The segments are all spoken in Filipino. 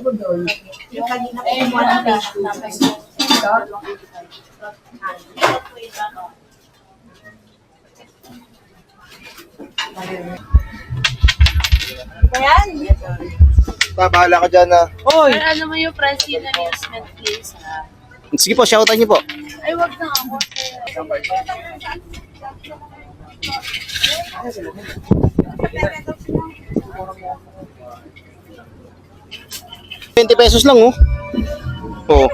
Yung kanina ko kumuha ng face ito. Ayan. Bahala ka dyan na. Oy! Ano mo yung Francine amusement place, ha? Sige po, shoutout niyo po. Ay, wag na ako. 20 pesos lang, oh. Oh.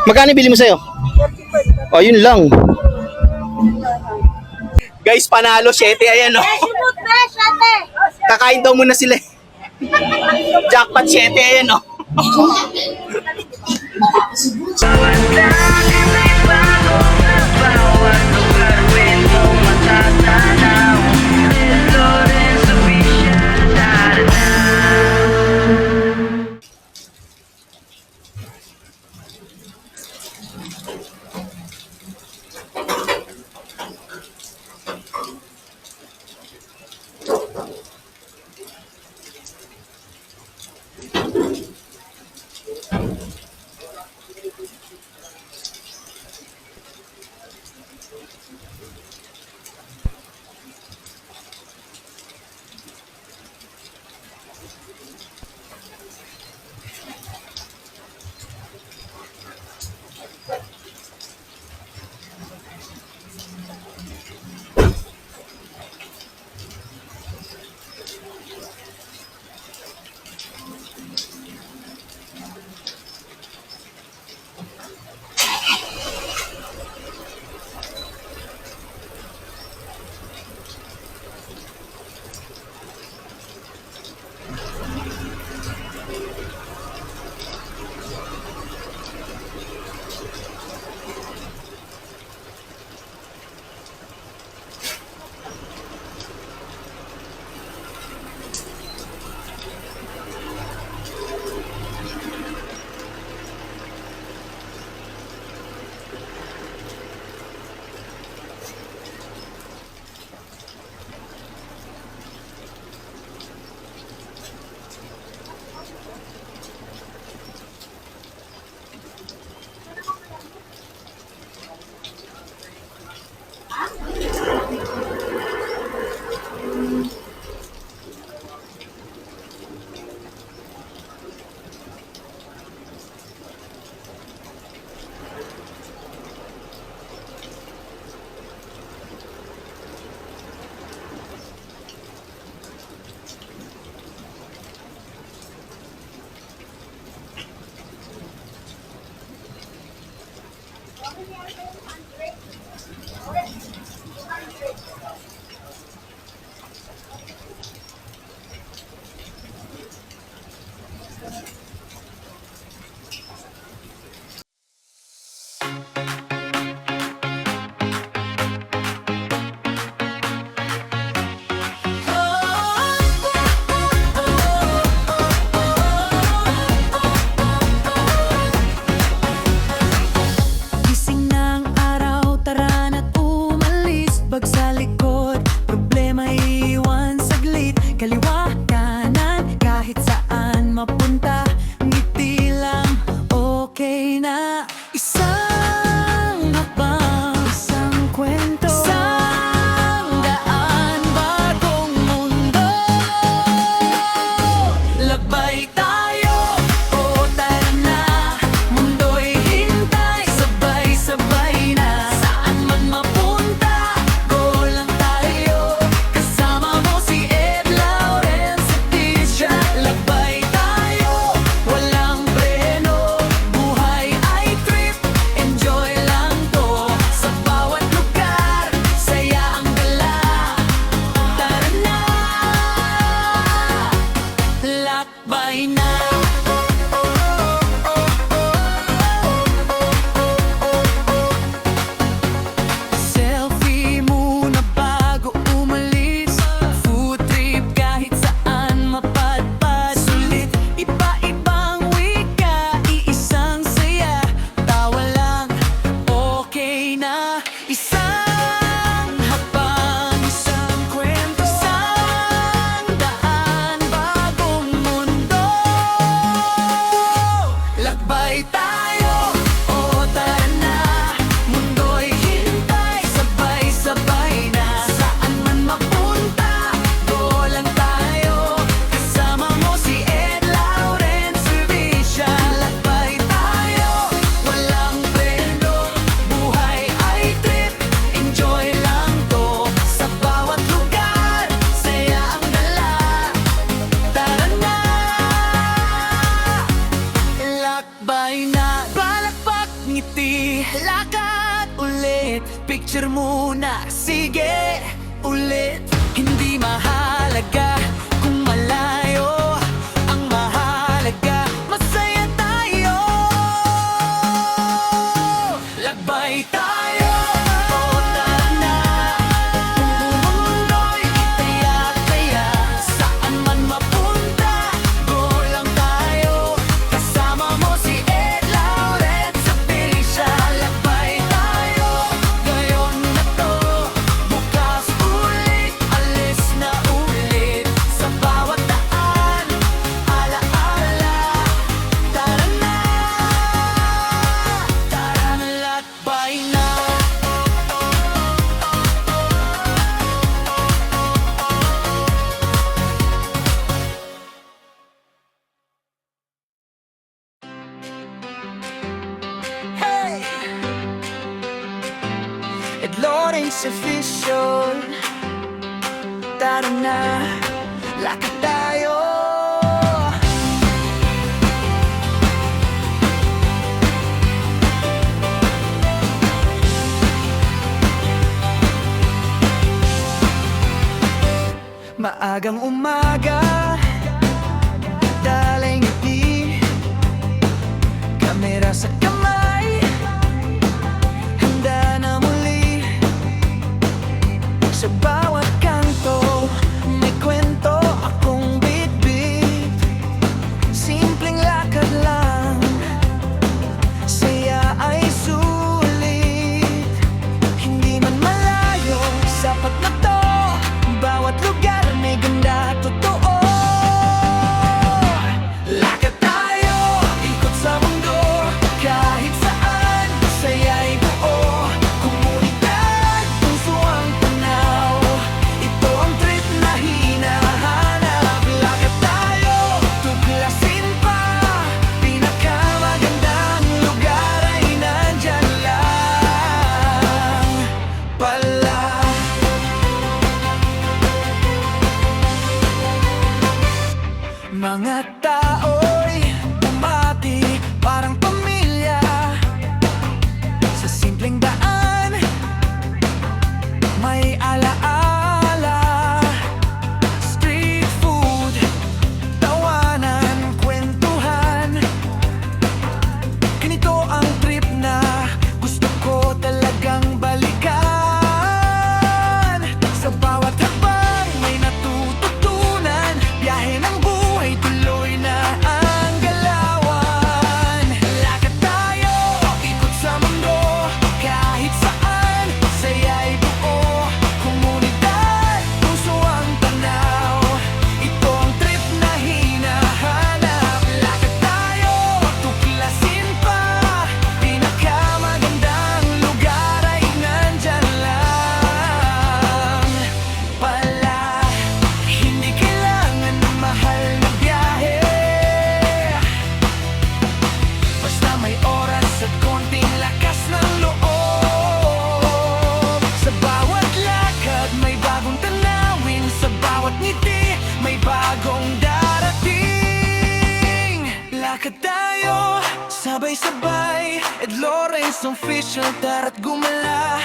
Magkano bili mo sa'yo? Oh, yun lang. Guys, panalo 7. Ayan, oh. Kakain daw muna sila. Jackpot 7. Ayan, oh. picture muna. Sige, ulit. Hindi mahalaga kung malayo. Ang mahalaga, masaya tayo. Lagbay tayo. O tara na. Kung mundo'y taya-taya, saan man mapunta, go lang tayo. Kasama mo si Ed, Lauret, sa Felicia. Lagbay tayo, ngayon na to. Bukas ulit, alis na ulit. Sa bawat daan, ala-ala. Tara na, lakbay na. Hey! Ed Lawrence official. Tara na, lakad tayo. Maagang umaga, dalay ngiti, kamera sa kamay, handa na muli. Sa bawat kanto, may kwento akong bit-bit. Simpleng lakad lang, saya ay sulit. Hindi man malayo, sapat na to. Bawat lugar may ganda, totoo. Lakad tayo, ikot sa mundo. Kahit saan, saya'y buo. Komunidad, puso ang tanaw. Ito ang trip na hinahanap. Lakad tayo, tuklasin pa. Pinakamagandang lugar ay nandyan lang pala. Mga tao'y umati parang pamilya. Sa simpleng daan, may alaala. Street food, tawanan, kwentuhan. Ganito ang trip na gusto ko talagang balikan. Sa bawat habang may natututunan. Biyahe ng buhay, tuloy na ang galawan. Lakad tayo, ikot sa mundo. Kahit saan, saya'y buo. Komunidad, puso ang tanaw. Ito ang trip na hinahanap. Lakad tayo, tuklasin pa. Pinakamagandang lugar ay nandyan lang pala. Hindi kailangan ng mahal na biyahe. Basta may oras at konting lakas ng loob. Sa bawat lakad may bagong tanawin. Sa bawat ngiti may bagong darating. Lakad tayo, sabay-sabay. Ed Lawrence official, tara't gumala.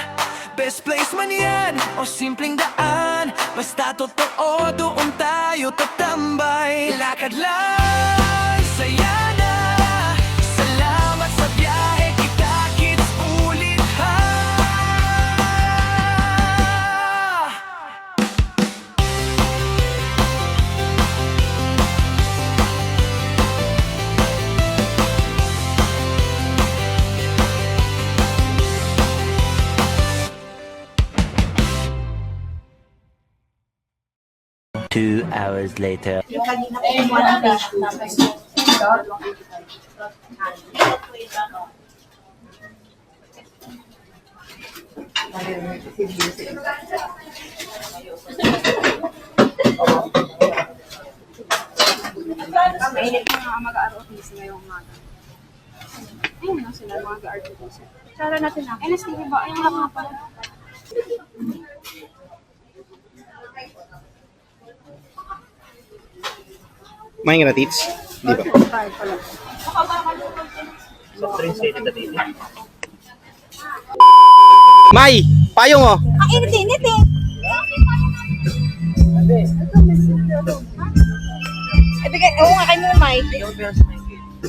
Best place man yan o simpleng daan, basta totoo doon tayo tatambay. Lakad lang, saya na. Salamat sa biyahe, kita-kits ulit ha. Two hours later. Yung kanina kumuha ng Facebook. Mainit na nga mag-ROTC ngayong umaga. Ayun na sila mga mag-ROTC. Tsara natin na. NSTV ba? Ayun lang nga pala. Mahinga na tits. Di ba? Tayo pala. May! Payong oh. Ang init-init eh. Ibigay, oo nga kay Mumay.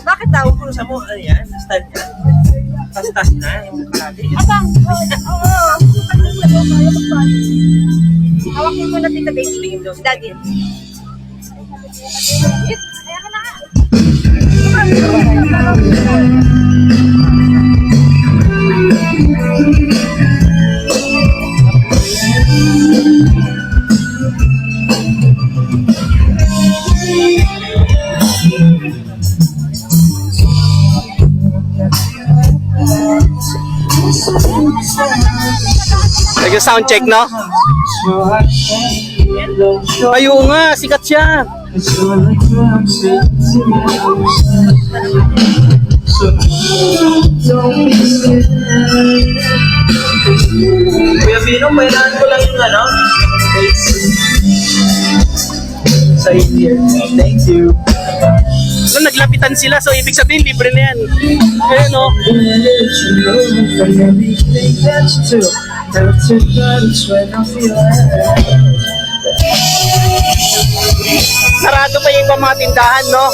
Bakit daw? Kung sa mo, ano yan? Stand yan? Tas-tas na yung kalati. Abang, oo. Hawakin mo na tita baby. Daddy. Kaya ka na nga. Nag-sound check, no? Ayun nga, sikat siya. Kuya Pino, kailangan ko lang yung ano? Sa India. Thank you. No, naglapitan sila, so ibig sabihin, libre na yan. Ayun, no? Sarado pa yung ibang mga tindahan, no?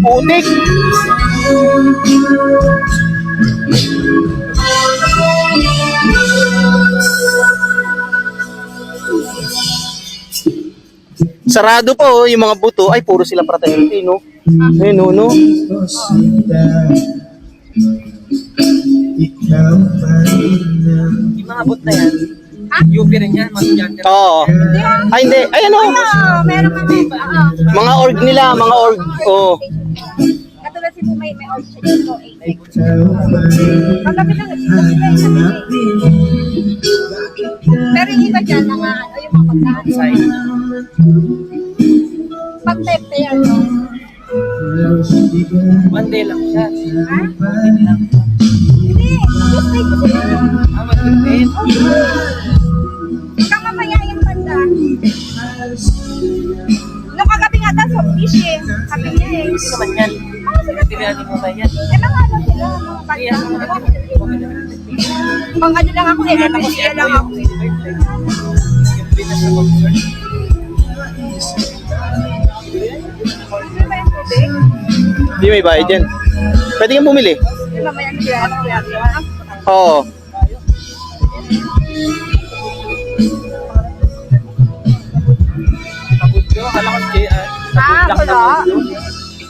Putik! Sarado pa oh, yung mga buto. Ay, puro sila fraternity, no? Ayun, no? Yung mga bot na yan. UP rin yan, mga estudyante. Oo. Ay, hindi. Ay, ano? Meron kami. Mga org nila, mga org. Oo. Katulad si Mumay, may org siya dito. Pagkabi lang, nagkita sila yung sabi Pero yung iba dyan, yung mga pagkaan. Pag-tepe, ano? One day lang siya. Ha? Hindi, gusto ko sila. Mag-prepare. Ikaw mamaya yung banda. Nung kagabi nga daw, fish eh. Sabi niya eh. Hindi naman yan. Tinihan mo ba yan? Eh, mga ano sila, mga banda. Pang ano lang ako eh, nagkasiya lang ako eh. Yung pinas na mag-work. Ano ba yung tubig? Hindi may bayad yan. Pwede kang bumili. Di mamaya sila ako kaya. Oo. Tabudyo, akala ko si Ah, wala.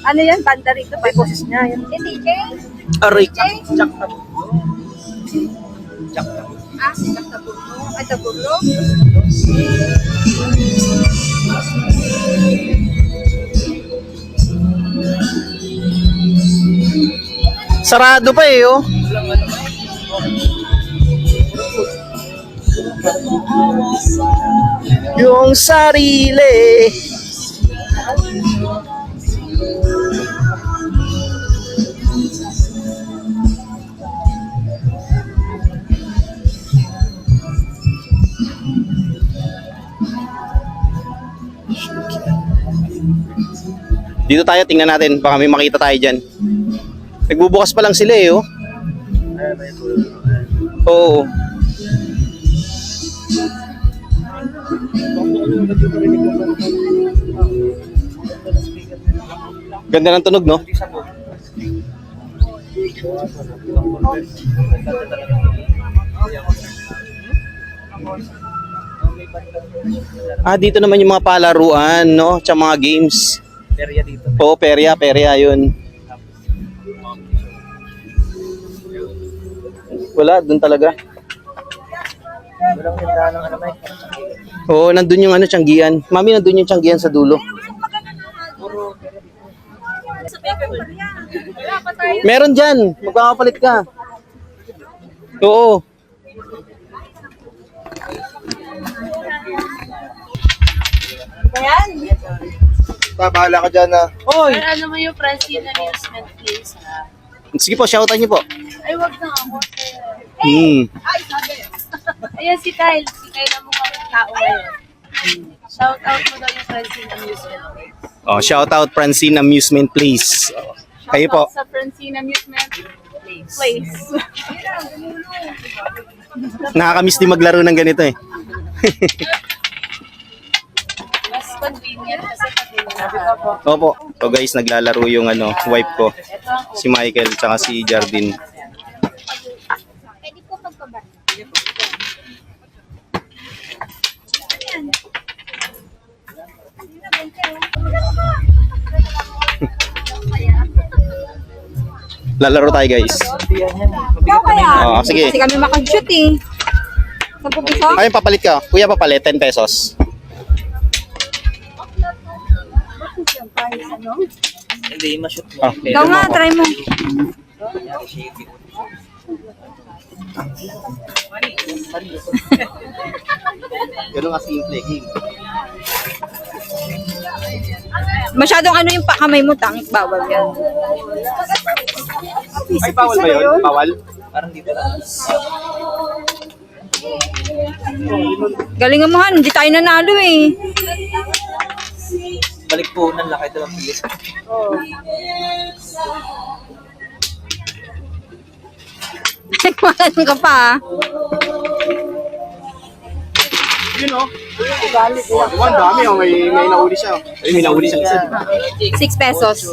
Ano yan? Banda rito? May boses niya. Yan. Eh, DJ? Aray. Jack Tabudyo. Jack Tabudyo. Ah, si Taburlo. Ay, Taburlo. Sarado pa eh, oh. Yung sarili. Dito tayo, tingnan natin. Baka may makita tayo dyan. Nagbubukas pa lang sila eh, oh. Oo. Ganda ng tunog, no? Ah, dito naman yung mga palaruan, no? Tsaka mga games. Area dito. Oo, perya, yun. Wala, dun talaga. Walang tindahan ng ano, Mike. Oo, nandun yung ano, tiyanggian. Mami, nandun yung tiyanggian sa dulo. Meron dyan. Magkakapalit ka. Oo. Ayan. Bahala ka dyan na. Or ano mo yung Francine Amusement Place ha? Sige po, shoutout niyo po. Ay, wag na ako. Ay, sabi. Ayan si Kyle. Si Kyle ang mukha ng tao ngayon. Shout out mo daw yung Francine Amusement Place. Oh, shoutout Francine Amusement Place. Kayo po. Sa Francine Amusement Place. Nakakamiss din maglaro ng ganito eh. Mas convenient kasi pati Opo. So guys, naglalaro yung wife ko. Si Michael tsaka si Jardine. Pwede po pagpaba. Lalaro tayo guys. Ikaw kaya? Oo, sige. Kasi kami makag-shoot eh. 10 piso? Ayun, papalit ka. Kuya, papalit. 10 pesos. Hindi, ma-shoot mo. Ah, Ikaw nga, try mo. ganun nga simple. Masyadong ano yung kamay mo, tangik, bawal yan. Ay, bawal ba yun? Bawal? Parang dito lang. Galingan mo han, hindi tayo nanalo eh. Balik po ng laki ito lang pilis. Nagmalan ka pa ah. Yun o. Diba, dami o. May nauli siya. Ay, may nauli siya isa. 6 pesos.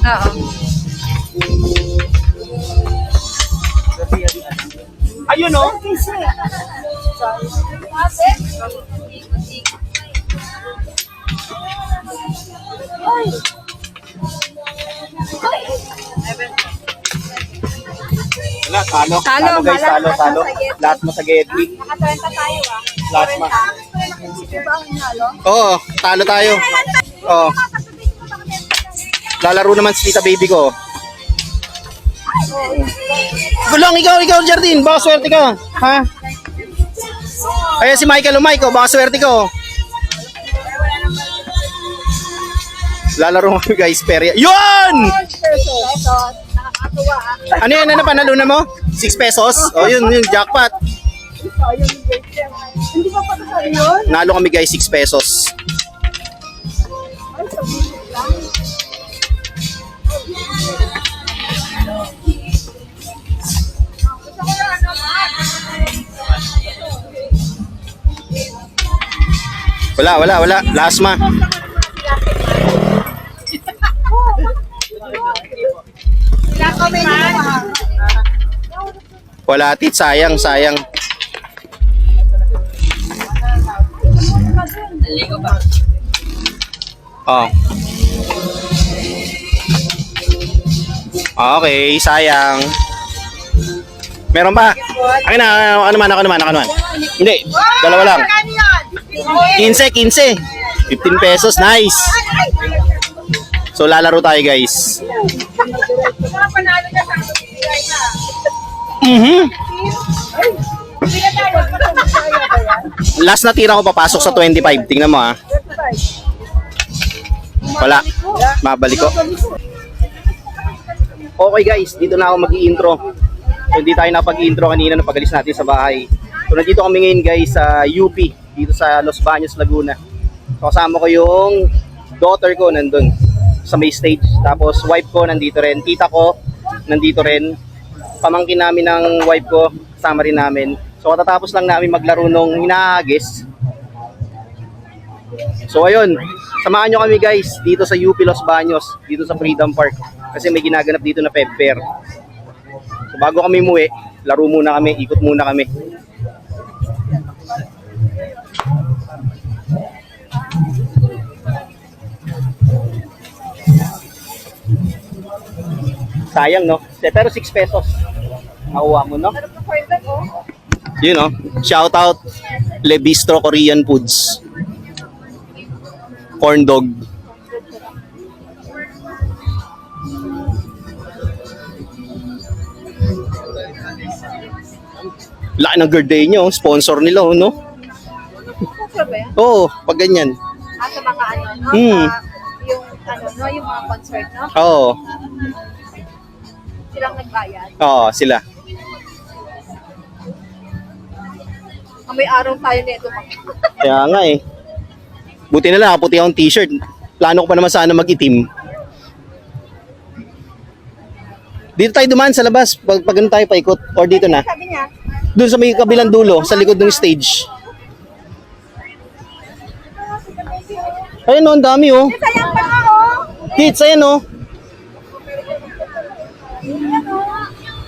Oo. Ayun o. Wala, talo. Talo, Guys, wala. talo. Lahat mo sa Getty. Naka-30 tayo ah. Lahat mo. Oo, talo tayo. Oo. Lalaro naman si tita baby ko. Gulong, ikaw, Jardine. Baka swerte ka. Ha? Ayan si Michael o Mike, baka swerte ko. Lalaro kami guys, perya. Yun! Ano yan, ano panalo na mo? 6 pesos? O yun, jackpot. Nalo kami guys, 6 pesos. Wala. Lasma. Wala tit, sayang. Oh. Okay, sayang. Meron ba? Akin na, ako naman. Hindi, dalawa lang. 15. 15 pesos, nice. So lalaro tayo guys. Last na tira ko papasok sa 25. Tingnan mo ah. Wala. Mabalik ko. Okay guys, dito na ako mag-i-intro. So, hindi tayo napag-i-intro kanina nung pag-alis natin sa bahay. So nandito kami ngayon guys sa UP, dito sa Los Baños, Laguna. So, kasama ko yung daughter ko nandun sa may stage. Tapos wife ko nandito rin, tita ko nandito rin. Pamangkin namin ng wife ko, kasama rin namin. So katatapos lang namin maglaro nung hinahagis. So ayun, samahan nyo kami guys dito sa UP Los Baños, dito sa Freedom Park. Kasi may ginaganap dito na Pep Fair. So bago kami umuwi, laro muna kami, ikot muna kami. Sayang no? Pero 6 pesos. Nakuha mo no? Yun no? Shout out Le Bistro Korean Foods. Corn dog. Laki ng gardenia, oh. Sponsor nila, oh, no? Sponsor ba yan? Oo, pag ganyan. Sa mga ano, no? Hmm. Yung ano, no? Yung mga concert, no? Oo, Silang nagbayad. oo, sila. May araw tayo nito. Kaya nga eh. Buti na lang, nakaputi akong t-shirt. Plano ko pa naman sana mag-itim. Dito tayo dumaan sa labas. Pag ano tayo paikot. Or dito na. Sabi niya, Doon sa may kabilang dulo, sa likod ng stage. Ayun oh, ang dami oh. sayang pa nga, oh. Hits, ayan oh.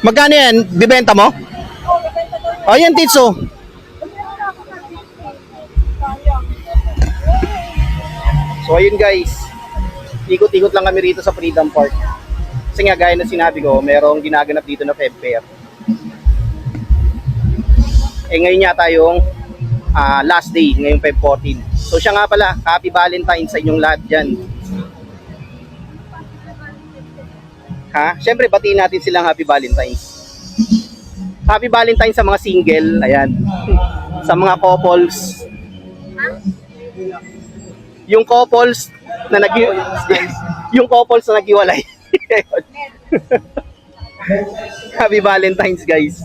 Magkano yan? Bibenta mo? Ayan, tits oh. So ayun guys, ikot-ikot lang kami rito sa Freedom Park. Kasi nga gaya na sinabi ko, merong ginaganap dito na Feb Fair. Eh ngayon yata yung last day, ngayong Feb 14. So siya nga pala, Happy Valentine's sa inyong lahat dyan. Ha? Siyempre batiin natin silang Happy Valentine's. Happy Valentine's sa mga single, ayan. Sa mga couples. Yung couples na yung couples na naghiwalay. Happy Valentine's, guys.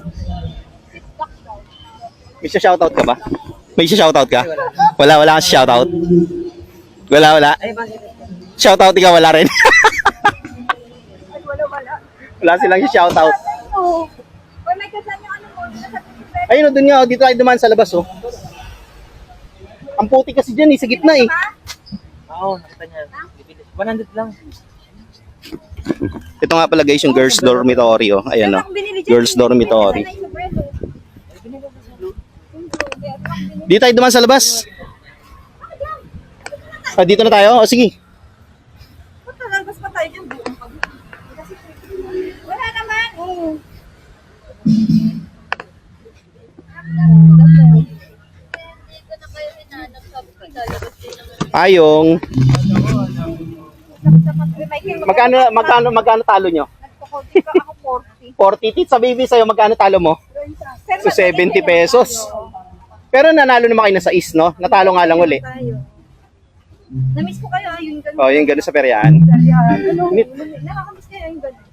May shoutout ka ba? May shoutout ka? Wala kang shoutout. Wala. Shoutout ikaw, wala rin. Wala silang shoutout. Oh, may kasama yung ano mo. Ayun, doon nga, dito tayo dumaan sa labas, oh. Ang puti kasi dyan, sa gitna, eh. Oo, nakita niya. 100 lang. Ito nga pala guys, yung girls dormitory, oh. Ayan, oh. Girls dormitory. Dito tayo dumaan sa labas. Dito na tayo? O, sige. Lalabas pa tayo dyan. Wala naman. Oh. Ayong. Magkano talo nyo? Nagpakonti ka ako 40. 40 tits sa baby sa'yo, magkano talo mo? So 70 pesos. Pero nanalo naman kayo na sa is, no? Natalo nga lang uli. Namiss ko kayo, yung ganun. Oh, yung gano'n sa peryahan. Nakakamiss kayo, yung ganun.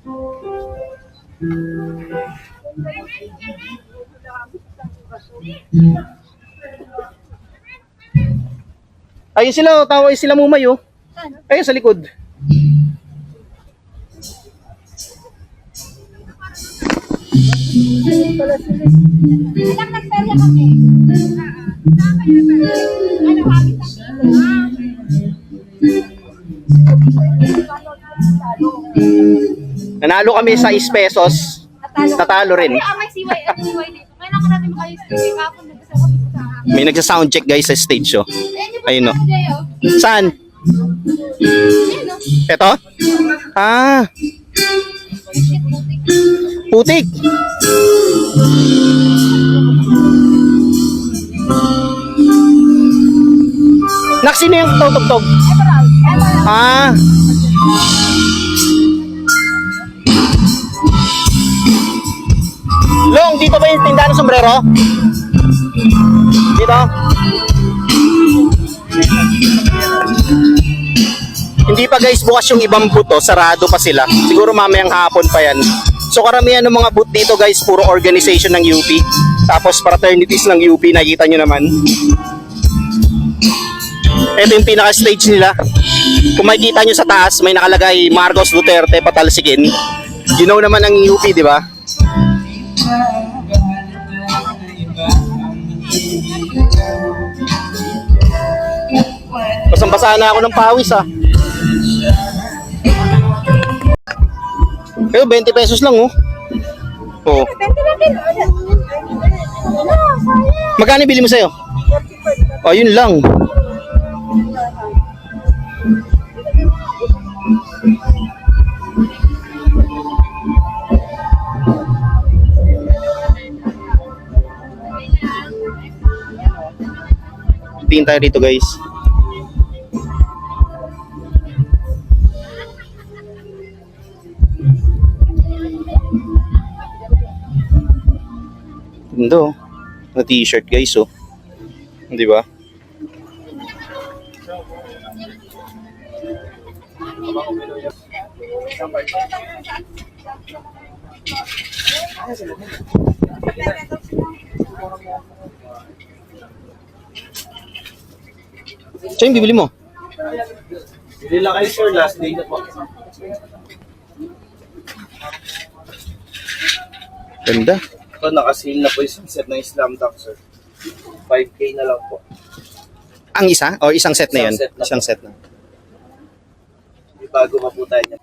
Ayun sila, tawa sila Mumay, oh. Ayun sa likod. Alam, nagperya kami. Saan kayo nagperya? Ano, habit ang Nanalo kami sa is pesos. Natalo rin. Kaya may CY at CY dito. Kailangan natin makayos. Kapon nagkasama dito sa akin. May nagsa-sound check guys sa stage, oh. Ayun, oh. Jayo. Saan? Ayun o. Ito? Ah, putik. Nak, sino yung tutugtog? Ah. Long, dito ba yung tindahan ng sombrero? Dito? Hindi pa guys bukas yung ibang booth, sarado pa sila. Siguro mamayang hapon pa yan. So karamihan ng mga booth dito guys, puro organization ng UP. Tapos fraternities ng UP, nakikita nyo naman. Ito yung pinaka-stage nila. Kung makikita nyo sa taas, may nakalagay Marcos Duterte patalsikin. You know naman ang UP, di ba? Basang-basa na ako ng pawis, ah. Pero 20 pesos lang, oh. Oh. Magkano bili mo sa'yo? Oh, yun lang. Tingin tayo dito guys. Ganda, oh. na t-shirt guys, oh. Di ba? So yung bibili mo? Bili lang kayo sir, last day na po. Ganda. Ito, nakasil na po yung set ng Slam Dunk sir. 5K na lang po. Ang isa? O isang set na yun? Isang set na. Isang set na. May bago pa po tayo.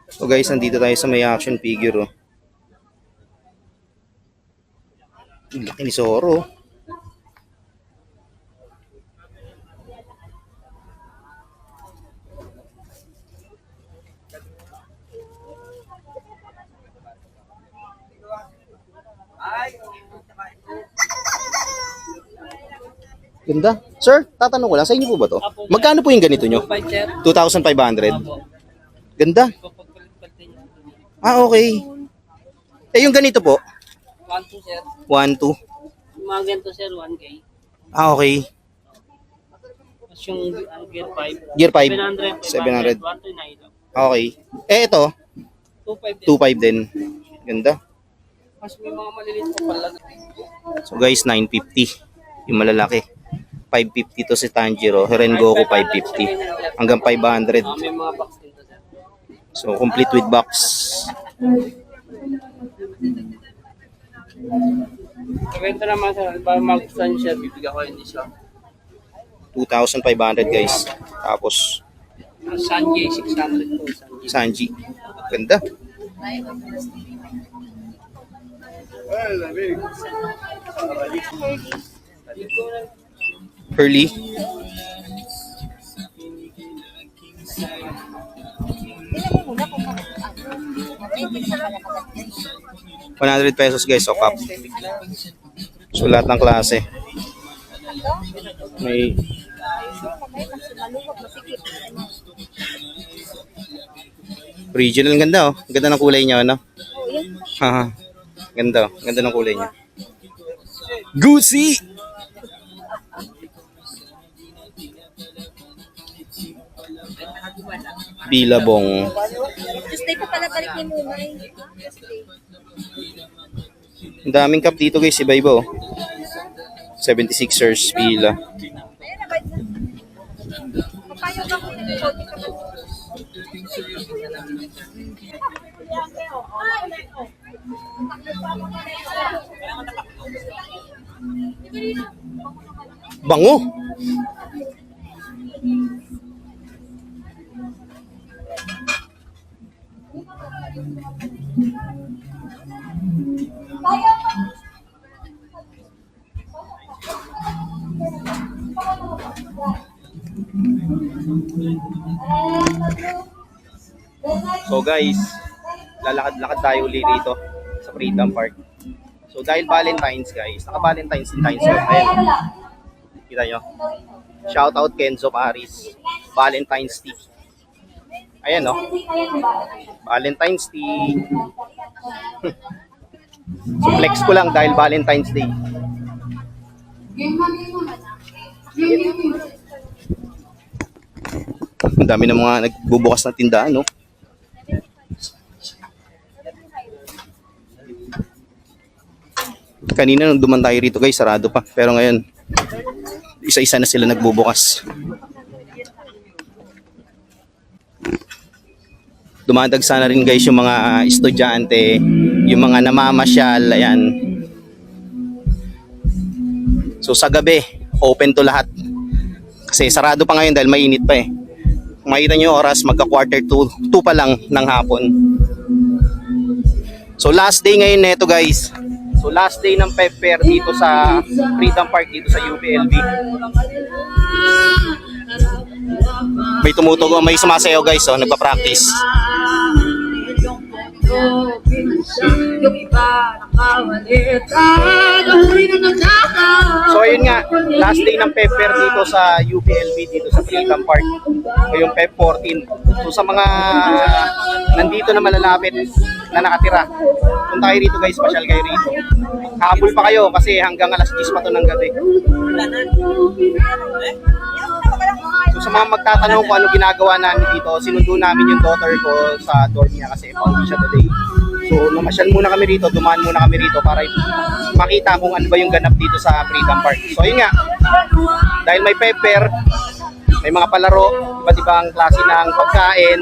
So guys, nandito tayo sa may action figure, oh. Ang laki ni Zoro. Ganda. Sir, tatanong ko lang, sa inyo po ba to? Magkano po yung ganito nyo? 2,500. Ganda. Ah, okay. Eh, yung ganito po? 1-2 sir. 1,2. Yung mga ganito sir, 1K. Ah, okay. Tapos yung Gear 5. Gear 5. 700. 700. 1 to 9 lang. Okay. Eh, ito? 2.5 din. 2,500 din. Ganda. Mas may mga maliliit pa pala. So guys, 950. Yung malalaki. 550 to si Tanjiro. Rengoku 550. Hanggang 500. May mga box din to sir. So complete with box. Kaya naman sir, para magustuhan siya, bibigyan ko hindi siya. 2,500 guys. Tapos Sanjay, 600 po. Sanji. Sanjay. Ganda. Hurley. Tingnan mo muna kung ano. Hindi na pala kapag 100 pesos guys, o cup. So lahat ng klase. May maluwag, masikip. original, ganda oh. Ganda ng kulay niya, ano? Oh, yan. Haha. Ganda, oh. Ganda ng kulay niya. Gucci! Bilabong. Tuesday pa pala balik ni Mumay. Tuesday. Ang daming cup dito guys, iba-iba oh. 76ers pila. Ayun na, bait na. Papayo ka kung nag-shopping ka ba? Bango! So guys, lalakad-lakad tayo uli rito sa Freedom Park. So dahil Valentine's guys, naka-Valentine's din tayo. So ayun, kita nyo. Shout out Kenzo Paris. Valentine's Tea. Ayan no. Valentine's Tea. So flex ko lang dahil Valentine's Day. Ang dami ng mga nagbubukas na tindahan, no? Kanina nung duman tayo rito guys, sarado pa. Pero ngayon, isa-isa na sila nagbubukas. Dumadagsa na rin guys yung mga estudyante, yung mga namamasyal, ayan. So sa gabi, open to lahat. Kasi sarado pa ngayon dahil mainit pa eh. Kung makita nyo yung oras, magka-quarter to 2 pa lang ng hapon. So last day ngayon neto guys. So last day ng Pep Fair dito sa Freedom Park, dito sa UPLB. May tumutugo, may sumasayaw guys, oh, nagpa-practice. So yun nga, last day ng Pepper dito sa UPLB, dito sa Freedom Park. Ngayong Feb 14. So sa mga nandito na malalapit na nakatira, punta kayo rito guys, pasyal kayo rito. Habol pa kayo kasi hanggang alas 10 pa to ng gabi. So sa mga magtatanong kung ano ginagawa namin dito, sinundo namin yung daughter ko sa dorm niya kasi pauwi siya today. So namasyal muna kami rito, dumaan muna kami rito para makita kung ano ba yung ganap dito sa Freedom Park. So yun nga, dahil may Pepper, may mga palaro, iba't ibang klase ng pagkain,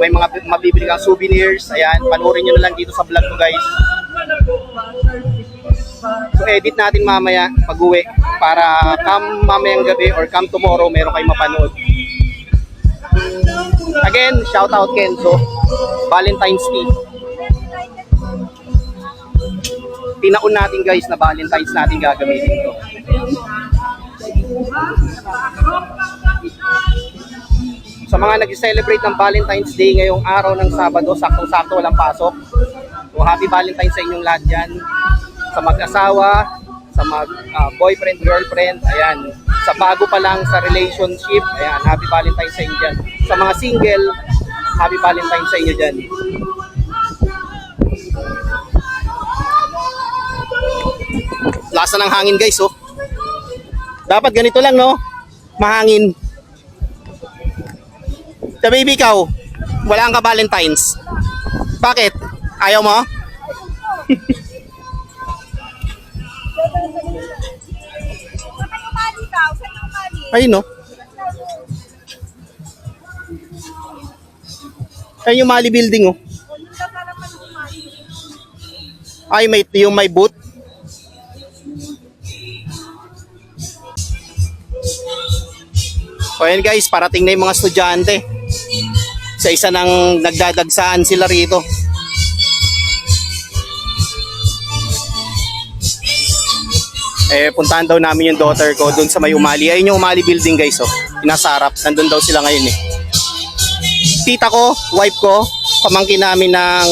may mga mabibili kang souvenirs. Ayan, panoorin nyo na lang dito sa vlog ko guys. So edit natin mamaya pag-uwi para come mamayang gabi or come tomorrow meron kayong mapanood. Again, shout out Kenzo, Valentine's Day. Tinaon natin guys na Valentine's natin gagamitin ito. Sa mga nag-celebrate ng Valentine's Day ngayong araw ng Sabado, saktong-sakto walang pasok. So happy Valentine's sa inyong lahat dyan. Sa mag-asawa, sa boyfriend, girlfriend, ayan. Sa bago pa lang sa relationship, ayan, happy Valentine's sa inyo dyan. Sa mga single, happy Valentine's sa inyo dyan. Lasa ng hangin guys, oh. Dapat ganito lang, no? Mahangin. Sa baby ikaw, wala kang ka-Valentine's. Bakit? Ayaw mo? Ayun, no? Ayun yung Mali building, oh. Ay, yung may boot. So ayan guys, parating na yung mga estudyante. Sa isa ng nagdadagsaan sila rito. Puntahan daw namin yung daughter ko doon sa may Umali. Ayun yung Umali building guys, oh. Nasa harap, nandun daw sila ngayon eh. Tita ko, wife ko, pamangkin namin ng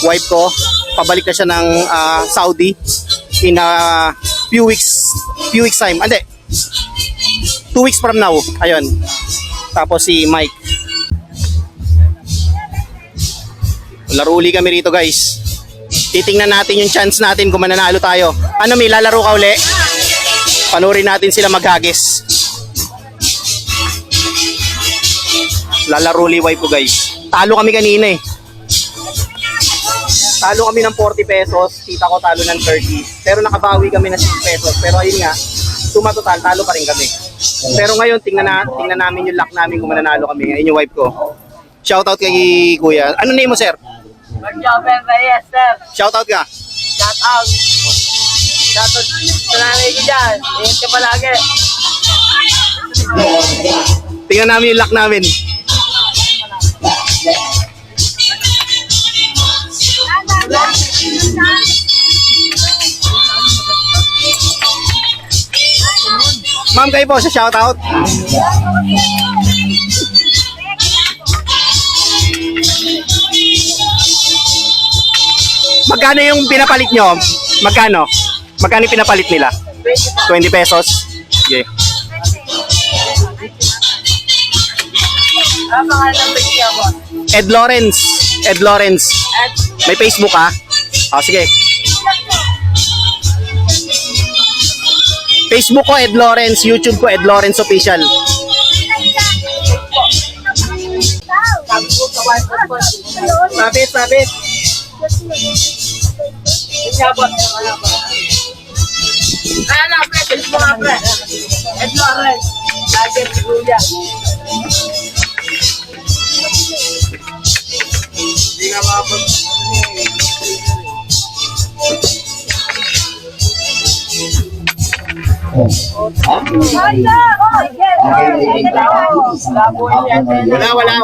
wife ko. Pabalik na siya ng Saudi in a few weeks time. Hindi. 2 weeks from now. Ayun. Tapos si Mike. Laro uli kami rito guys. Titingnan natin yung chance natin kung mananalo tayo. Ano, may lalaro ka uli? Panurin natin sila maghagis. Lalaro uli wife ko guys. Talo kami kanina eh. Talo kami ng 40 pesos. Tita ko talo ng 30. Pero nakabawi kami ng 6 pesos. Pero ayun nga, suma total, talo pa rin kami. Pero ngayon, tingnan namin yung luck namin kung mananalo kami. Ayun yung wife ko. Shoutout kay Kuya. Ano name mo, sir? Mag-joben ba? Yes, sir. Shoutout ka. Shout out. Shout out sa nanay ko dyan. Ingat ka palagi. Tingnan namin yung luck namin. Ma'am, kayo po sa shoutout. Magkano yung pinapalit nyo? Magkano? Magkano yung pinapalit nila? 20 pesos? Okay. Ano pangalan ng page niya po? Ed Lawrence. Ed Lawrence. May Facebook ha? O, sige. Facebook ko Ed Lawrence, YouTube ko Ed Lawrence Official. Sabit. Ano, pre? Bilis mo nga, pre. Ed Lawrence. Lagi si Kuya. Hindi nga makapag...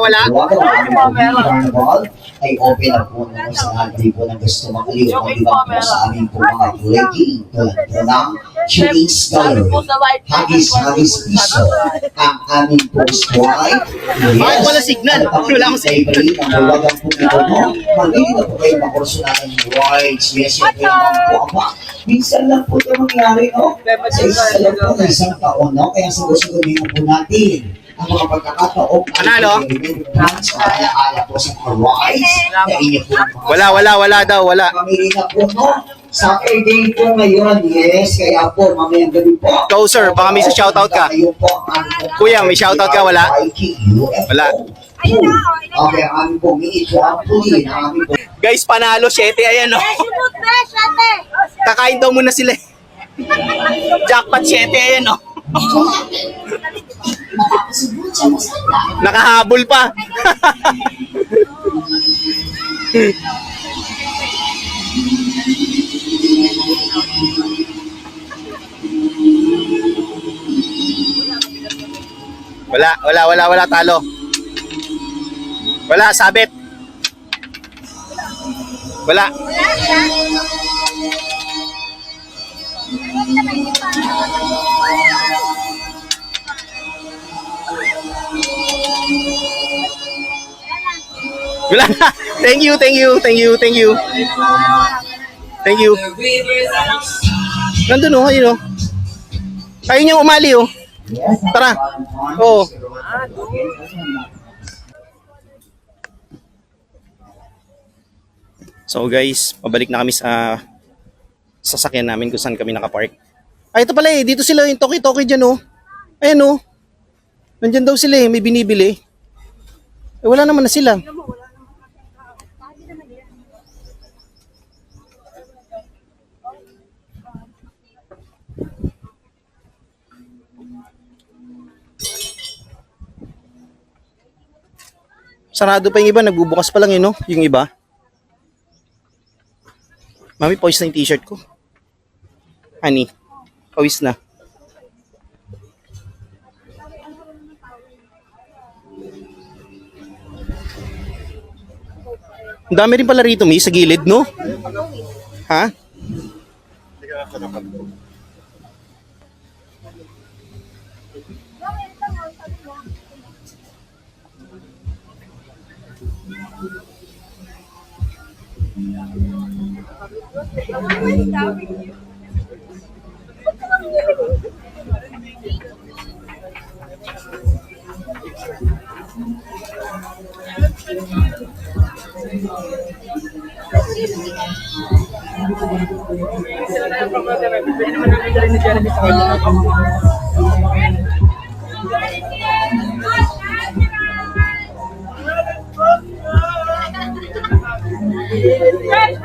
Wala. Ay open na po naman sa lahat po ng gusto makaliw. Kung di ba po sa aming po mga kulay tulad po ng Chili's Sabi Gallery. po sa white Hagis Piso. Ang aming post white. Bakit wala signal? Wala akong signal. Favorite ang tawagan po ito, no? Mali na po kayo makursunan ng rights. Yes, yan kayo mga minsan lang po ito mangyari, no? Sa isa lang po na isang taon, no? Kaya sagot-sagutin po natin ang mga pagkakataong Panalo? Ala po sa rights na inyo po. Wala daw, wala. Pamili na po, no? Saturday po ngayon, yes. Kaya po, mamayang gabi po. Ikaw, sir, baka may shoutout ka. Kayo po ang aming Kuya, may shoutout ka, wala? UFO. Wala. Ayun na, oh, ilan Okay, ang aming pong i-trampoline, ang aming pong Guys, panalo 7, ayan no. Shoot, fresh, ate! Kakain daw muna sila. Jackpot 7, ayan no. Nakahabol pa. Wala talo. Wala, sabit. Wala. Wala na. Thank you. Nandun oh, ayun oh. Ayun niyang umali oh. Tara. Oo. So guys, pabalik na kami sa sasakyan namin kung saan kami nakapark. Ay, ito pala eh. Dito sila yung toki-toki dyan oh. Ayan oh. Nandyan daw sila eh. May binibili. Eh, wala naman na sila. Sarado pa yung iba. Nagbubukas pa lang yun no. Yung iba. Mami, pawis na yung t-shirt ko. Honey, pawis na. Ang dami rin pala rito, May, sa gilid, no? Ha?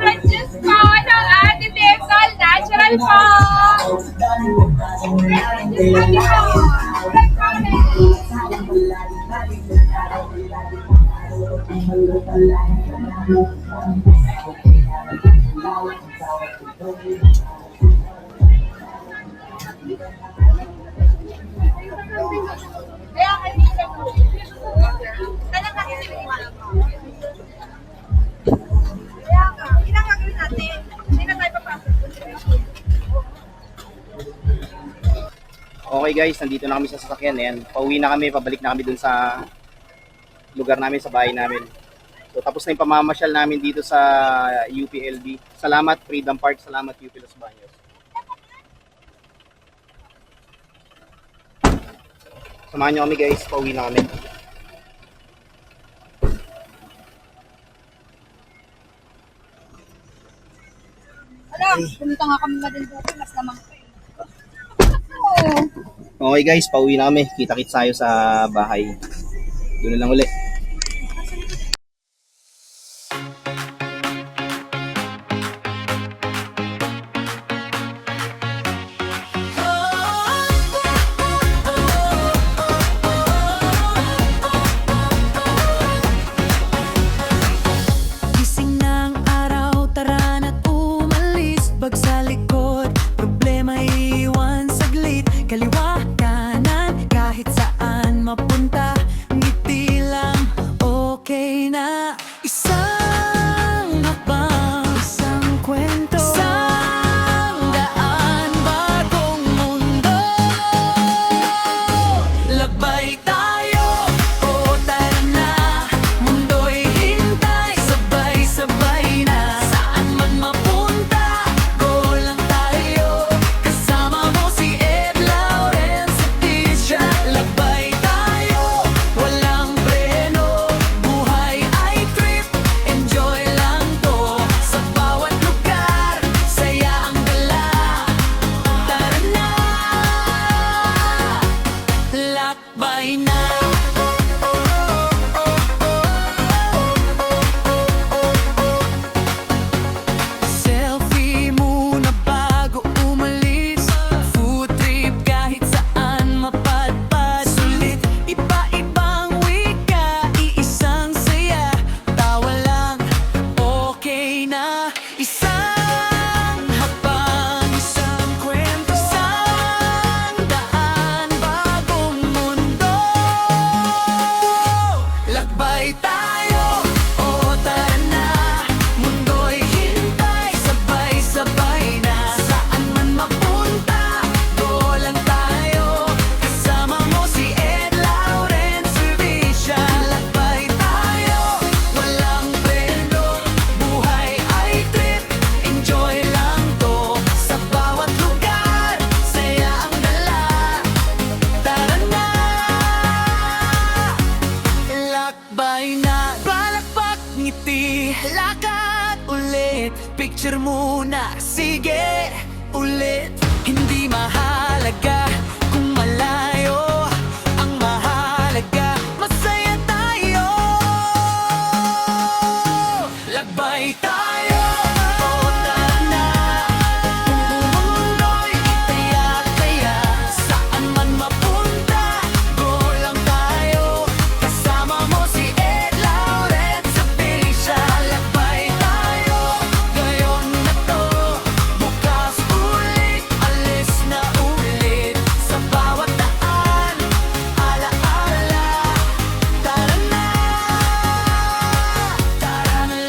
Fresh juice po ng Ate Texal Natural po. Fresh juice kaya kaibigan ko. Tanang kasi kaya nga, ginagagawin natin. Hindi na tayo papasok. Okay guys, nandito na kami sa sasakyan. Ayan, pauwi na kami, pabalik na kami dun sa lugar namin, sa bahay namin. So tapos na yung pamamasyal namin dito sa UPLB. Salamat Freedom Park, salamat UP Los Baños. Samahan nyo kami guys, pauwi na kami. Alam, pumunta nga kami Marinduque, mas lamang ko eh. Okay guys, pauwi na kami. Kita-kits tayo sa bahay. Doon na lang ulit. Gising ng araw, tara na't umalis. Bag sa likod, problema iwan saglit. Kaliwa, kanan, kahit saan mapunta. Ngiti lang muna, sige, ulit. Hindi mahalaga kung malayo, ang mahalaga masaya tayo. Lagbay tayo, o tara na. Mundo'y itaya-taya, saan man mapunta, go lang tayo. Kasama mo si Ed, Lauren, sa Felicia. Lagbay tayo, ngayon na to, bukas ulit, alis na ulit. Sa bawat daan, ala-ala, tara na,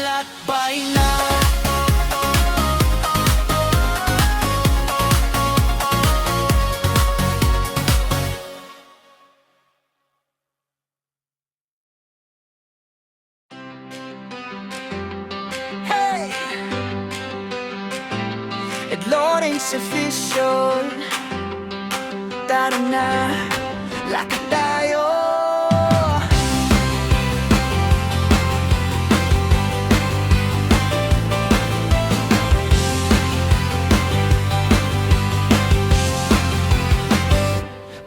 lakbay na. Hey! Ed Lawrence official. Tara na, lakad tayo.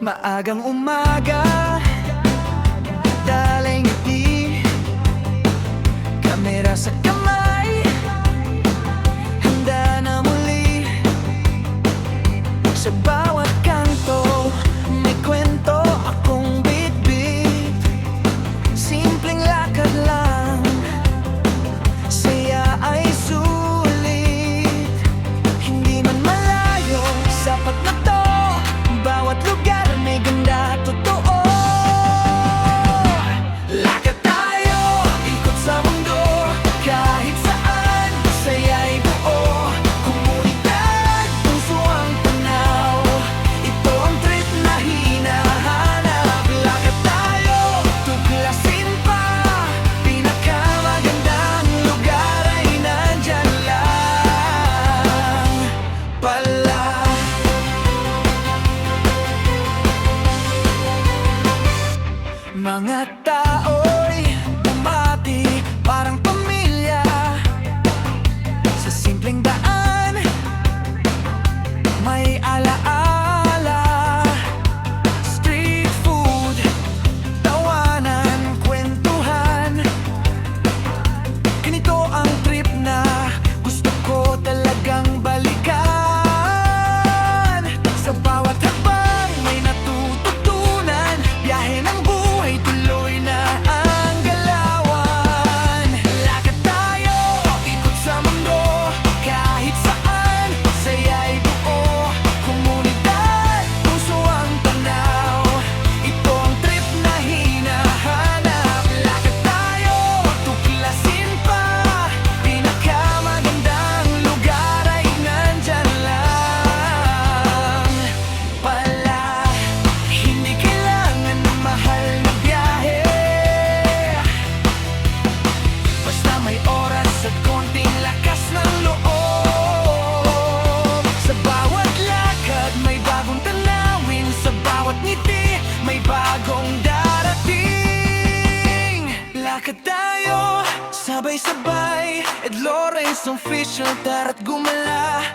Maagang umaga, dalay ngiti, kamera sa kamay, handa na muli. Sa bawat kanto, may kwento akong bit-bit. Simpleng lakad lang, saya ay sulit. Hindi man malayo, sapat na to. Bawat lugar may ganda, totoo. Lakad tayo, ikot sa mundo, kahit saan, saya'y buo. Komunidad, puso ang tanaw, ito ang trip na hinahanap. Lakad tayo, tuklasin pa, pinakamagandang lugar ay nandyan lang pala. Mga tao'y bumati, parang pamilya. Sa simpleng daan, may alaala. Street food, tawanan, kwentuhan. Ganito ang trip na gusto ko talagang balikan. Sa bawat habang may natututunan, biyahe ng buhay, tuloy na ang galawan. Lakad tayo, ikot sa mundo, kahit saan, saya'y buo. Komunidad, puso ang tanaw, ito ang trip na hinahanap. Lakad tayo, tuklasin pa, pinakamagandang lugar ay nandyan lang pala. Hindi kailangan ng mahal na biyahe, basta may oras at konting lakas ng loob. Sa bawat lakad may bagong tanawin, sa bawat ngiti may bagong darating. Lakad tayo, sabay-sabay, Ed Lawrence official, tara't gumala.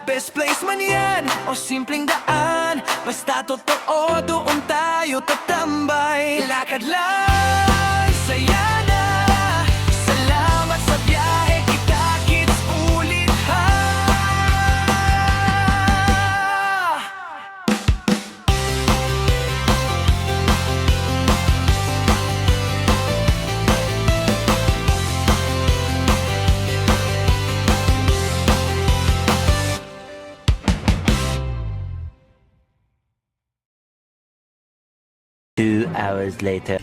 Best place man yan o simpleng daan, basta totoo, doon tayo tatambay. Lakad lang, saya na, salamat sa biyahe, kita-kits ulit ha. Two hours later.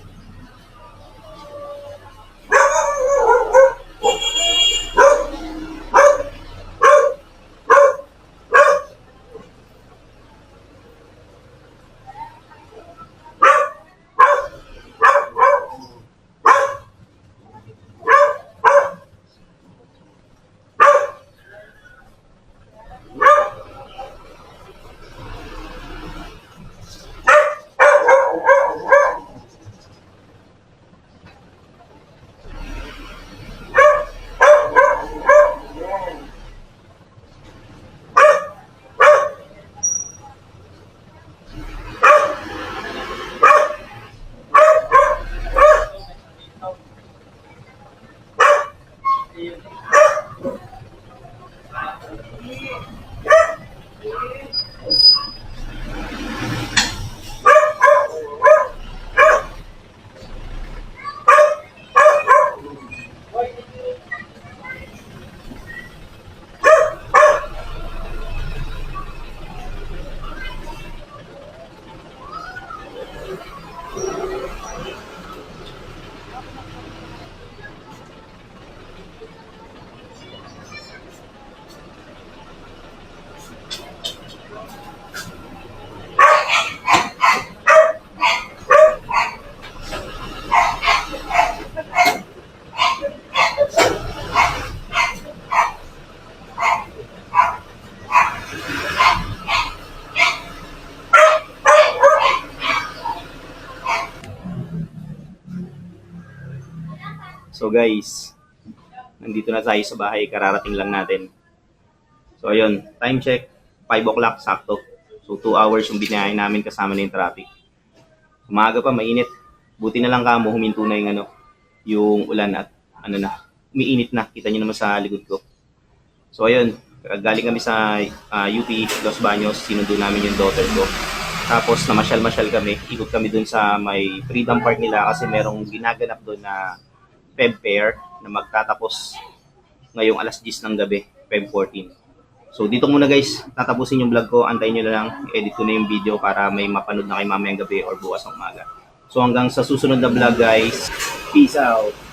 So guys, nandito na tayo sa bahay, kararating lang natin. So ayun, time check, 5 o'clock sakto. So 2 hours yung binayahin namin kasama na yung traffic. Umaga pa, mainit. Buti na lang kamo, huminto na yung ulan at umiinit na. Kita nyo naman sa likod ko. So ayun, galing kami sa UP, Los Baños, sinundo namin yung daughter ko. Tapos namasyal-masyal kami, ikot kami dun sa may Freedom Park nila kasi merong ginaganap dun na Feb Fair na magtatapos ngayong alas 10 ng gabi, Feb 14. So dito muna guys, tatapusin yung vlog ko, antayin nyo na lang, edit ko na yung video para may mapanood na kayo mamayang gabi or bukas ng umaga. So hanggang sa susunod na vlog guys, peace out!